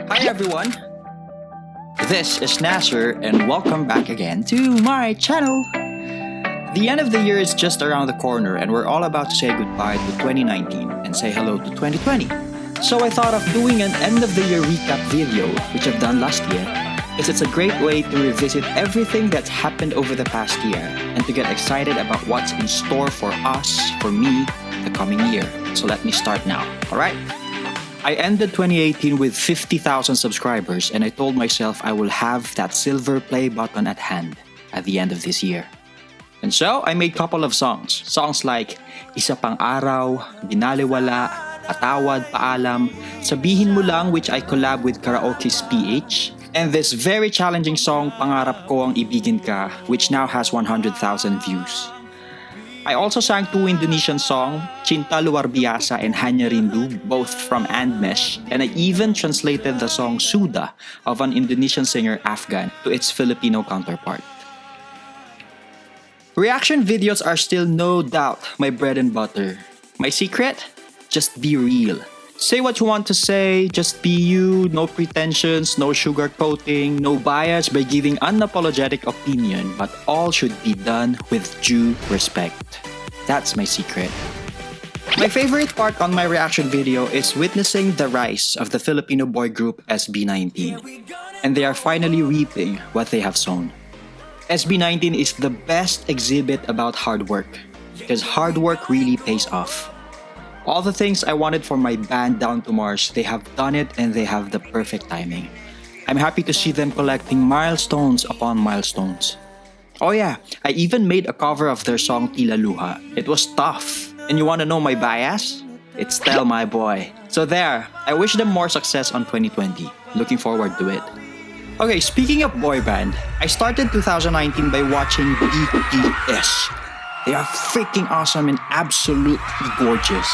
Hi everyone, this is Nasser and welcome back again to my channel. The end of the year is just around the corner and we're all about to say goodbye to 2019 and say hello to 2020. So I thought of doing an end of the year recap video, which I've done last year, because it's a great way to revisit everything that's happened over the past year and to get excited about what's in store for us, for me, the coming year. So let me start now, alright? I ended 2018 with 50,000 subscribers and I told myself I will have that silver play button at hand at the end of this year. And so I made a couple of songs. Songs like Isa Pang Araw, Binaliwala, Patawad, Paalam, Sabihin Mo Lang, which I collab with Karaoke's PH, and this very challenging song Pangarap Ko Ang Ibigin Ka, which now has 100,000 views. I also sang two Indonesian songs, Cinta Luar Biasa and Hanya Rindu, both from Andmesh, and I even translated the song Suda of an Indonesian singer Afghan to its Filipino counterpart. Reaction videos are still no doubt my bread and butter. My secret? Just be real. Say what you want to say, just be you, no pretensions, no sugarcoating, no bias by giving unapologetic opinion, but all should be done with due respect. That's my secret. My favorite part on my reaction video is witnessing the rise of the Filipino boy group SB19, and they are finally reaping what they have sown. SB19 is the best exhibit about hard work, because hard work really pays off. All the things I wanted for my band Down to Mars, they have done it and they have the perfect timing. I'm happy to see them collecting milestones upon milestones. Oh yeah, I even made a cover of their song Tila Luha. It was tough. And you wanna know my bias? It's Tell My Boy. So there, I wish them more success on 2020. Looking forward to it. Okay, speaking of boy band, I started 2019 by watching BTS. They are freaking awesome and absolutely gorgeous.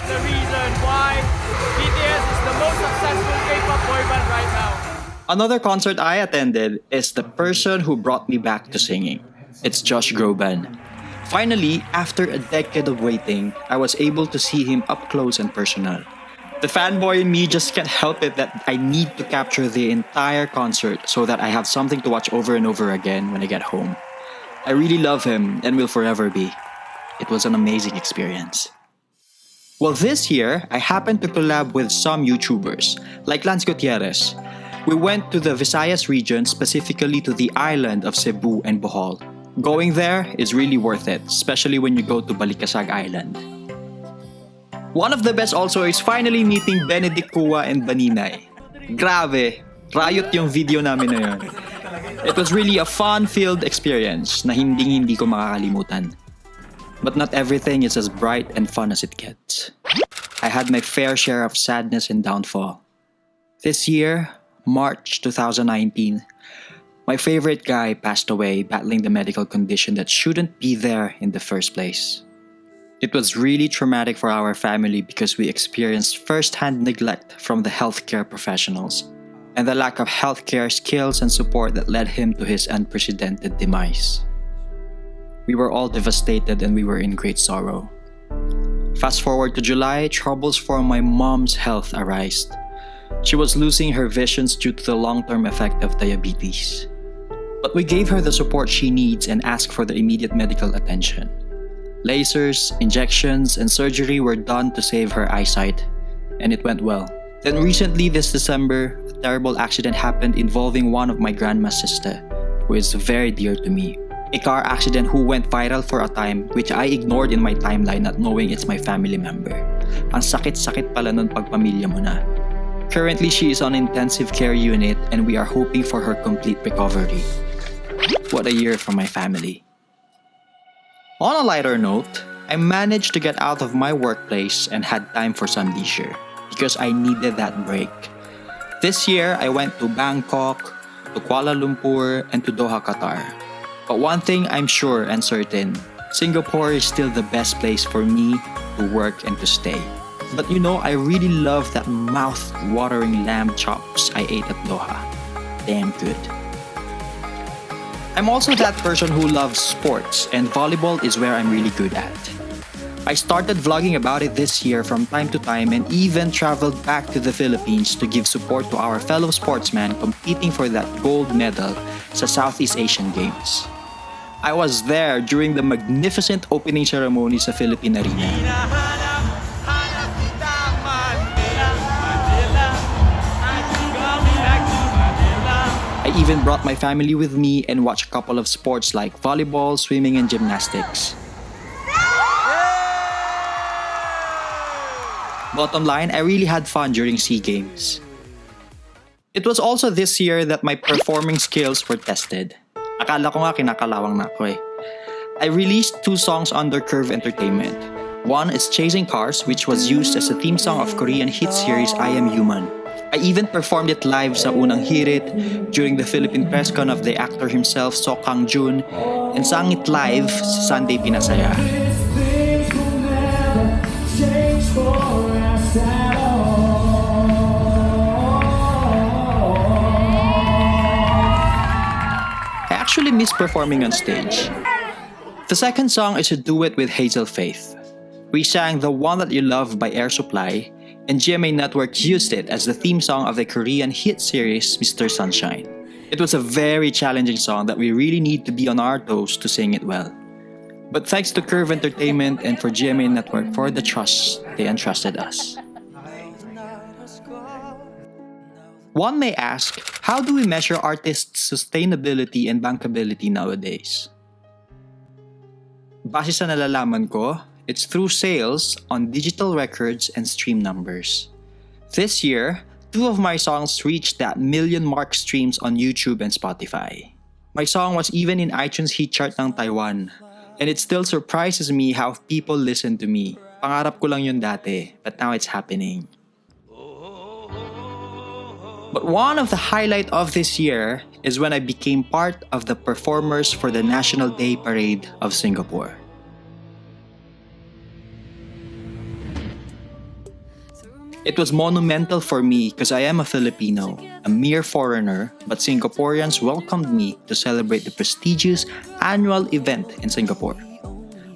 The reason why BTS is the most successful K-pop boy band right now. Another concert I attended is the person who brought me back to singing. It's Josh Groban. Finally, after a decade of waiting, I was able to see him up close and personal. The fanboy in me just can't help it that I need to capture the entire concert so that I have something to watch over and over again when I get home. I really love him and will forever be. It was an amazing experience. Well, this year, I happened to collab with some YouTubers, like Lance Gutierrez. We went to the Visayas region, specifically to the island of Cebu and Bohol. Going there is really worth it, especially when you go to Balikasag Island. One of the best also is finally meeting Benedict Kua and Baninay. Grabe, riot yung video namin na yun. It was really a fun-filled experience na hindi ko makakalimutan. But not everything is as bright and fun as it gets. I had my fair share of sadness and downfall. This year, March 2019, my favorite guy passed away battling the medical condition that shouldn't be there in the first place. It was really traumatic for our family because we experienced first-hand neglect from the healthcare professionals and the lack of healthcare skills and support that led him to his unprecedented demise. We were all devastated and we were in great sorrow. Fast forward to July, troubles for my mom's health arose. She was losing her visions due to the long-term effect of diabetes. But we gave her the support she needs and asked for the immediate medical attention. Lasers, injections, and surgery were done to save her eyesight, and it went well. Then recently this December, a terrible accident happened involving one of my grandma's sister, who is very dear to me. A car accident who went viral for a time, which I ignored in my timeline not knowing it's my family member. Ang sakit-sakit pala nun pag pamilya mo na. Currently, she is on intensive care unit and we are hoping for her complete recovery. What a year for my family. On a lighter note, I managed to get out of my workplace and had time for some leisure because I needed that break. This year, I went to Bangkok, to Kuala Lumpur, and to Doha, Qatar. But one thing I'm sure and certain, Singapore is still the best place for me to work and to stay. But you know, I really love that mouth-watering lamb chops I ate at Doha. Damn good. I'm also that person who loves sports, and volleyball is where I'm really good at. I started vlogging about it this year from time to time and even traveled back to the Philippines to give support to our fellow sportsmen competing for that gold medal sa Southeast Asian Games. I was there during the magnificent opening ceremony sa Philippine Arena. I even brought my family with me and watched a couple of sports like volleyball, swimming, and gymnastics. Bottom line, I really had fun during SEA Games. It was also this year that my performing skills were tested. Akala ko nga kinakalawang na ako eh. I released 2 songs under Curve Entertainment. One is Chasing Cars, which was used as a theme song of Korean hit series I Am Human. I even performed it live sa unang hirit during the Philippine press con of the actor himself, So Kang Jun, and sang it live sa Sunday Pinasaya. I actually miss performing on stage. The second song is a duet with HAZEL Faith. We sang The One That You Love by Air Supply, and GMA Network used it as the theme song of the Korean hit series Mr. Sunshine. It was a very challenging song that we really need to be on our toes to sing it well. But thanks to Curve Entertainment and for GMA Network for the trust they entrusted us. One may ask, how do we measure artists' sustainability and bankability nowadays? Base sa nalalaman ko, it's through sales on digital records and stream numbers. This year, 2 of my songs reached that million mark streams on YouTube and Spotify. My song was even in iTunes Hit Chart ng Taiwan. And it still surprises me how people listen to me. Pangarap ko lang yun dati, but now it's happening. But one of the highlights of this year is when I became part of the performers for the National Day Parade of Singapore. It was monumental for me because I am a Filipino, a mere foreigner, but Singaporeans welcomed me to celebrate the prestigious annual event in Singapore.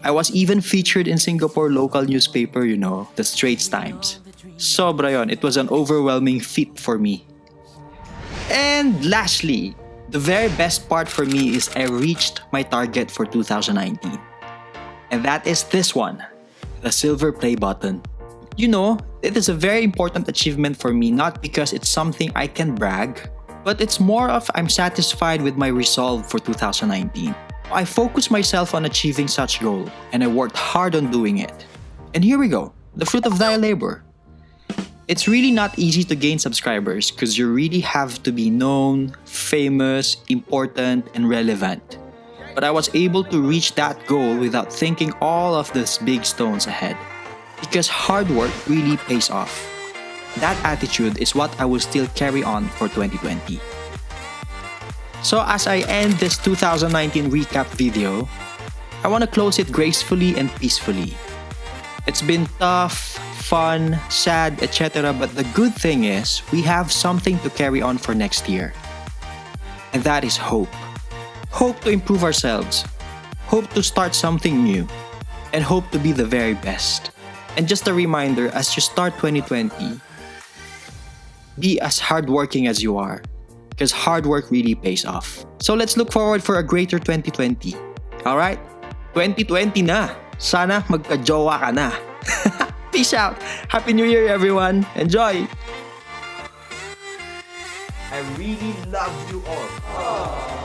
I was even featured in Singapore local newspaper, the Straits Times. Sobra yun, it was an overwhelming feat for me. And lastly, the very best part for me is I reached my target for 2019. And that is this one, the silver play button. It is a very important achievement for me, not because it's something I can brag, but it's more of I'm satisfied with my resolve for 2019. I focused myself on achieving such goal, and I worked hard on doing it. And here we go, the fruit of thy labor. It's really not easy to gain subscribers because you really have to be known, famous, important, and relevant. But I was able to reach that goal without thinking all of these big stones ahead. Because hard work really pays off. That attitude is what I will still carry on for 2020. So as I end this 2019 recap video, I want to close it gracefully and peacefully. It's been tough, fun, sad, etc. But the good thing is, we have something to carry on for next year. And that is hope. Hope to improve ourselves. Hope to start something new. And hope to be the very best. And just a reminder, as you start 2020, be as hardworking as you are. Because hard work really pays off. So let's look forward for a greater 2020. Alright? 2020 na! Sana magkajowa ka na! Peace out! Happy New Year everyone! Enjoy! I really love you all.